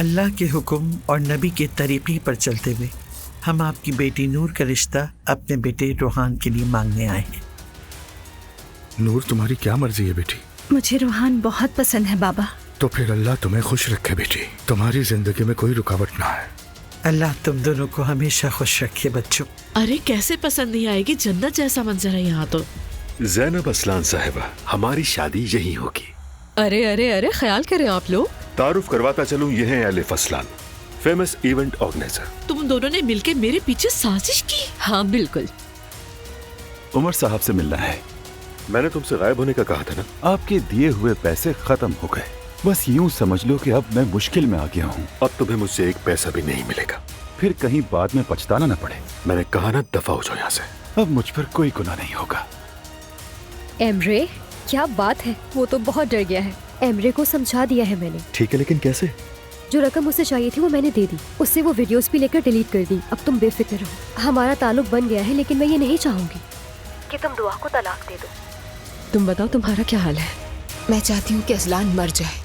اللہ کے حکم اور نبی کے طریقے پر چلتے ہوئے ہم آپ کی بیٹی نور کا رشتہ اپنے بیٹے روحان کے لیے مانگنے آئے ہیں۔ نور، تمہاری کیا مرضی ہے بیٹی؟ مجھے روحان بہت پسند ہے بابا۔ تو پھر اللہ تمہیں خوش رکھے بیٹی، تمہاری زندگی میں کوئی رکاوٹ نہ ہے۔ اللہ تم دونوں کو ہمیشہ خوش رکھے بچوں۔ ارے کیسے پسند نہیں آئے گی، جنت جیسا منظر ہے یہاں تو۔ زینب اسلان صاحبہ، ہماری شادی یہی ہوگی۔ ارے ارے ارے، خیال کریں آپ لوگ۔ تعارف کرواتا چلوں، یہ ہیں الف اسلان، فیمس ایونٹ آرگنائزر۔ تم دونوں نے مل کے میرے پیچھے سازش کی؟ ہاں بالکل۔ عمر صاحب سے ملنا ہے۔ میں نے تم سے غائب ہونے کا کہا تھا نا۔ آپ کے دیے ہوئے پیسے ختم ہو گئے، بس یوں سمجھ لو کہ اب میں مشکل میں آ گیا ہوں۔ اب تمہیں مجھ سے ایک پیسہ بھی نہیں ملے گا۔ پھر کہیں بعد میں پچھتانا نہ پڑے۔ میں نے کہا نا، دفع ہو جاؤ یہاں سے۔ اب مجھ پر کوئی گناہ نہیں ہوگا۔ ایمرے، کیا بات ہے، وہ تو بہت ڈر گیا ہے۔ ایمرے کو سمجھا دیا ہے میں نے۔ ٹھیک ہے، لیکن کیسے؟ جو رقم اسے چاہیے تھی وہ میں نے دے دی، اس سے وہ ویڈیوز بھی لے کر ڈیلیٹ کر دی۔ اب تم بے فکر رہو، ہمارا تعلق بن گیا ہے، لیکن میں یہ نہیں چاہوں گی کہ تم دعا کو طلاق دے دو۔ تم بتاؤ تمہارا کیا حال ہے؟ میں چاہتی ہوں کہ اسلان مر جائے۔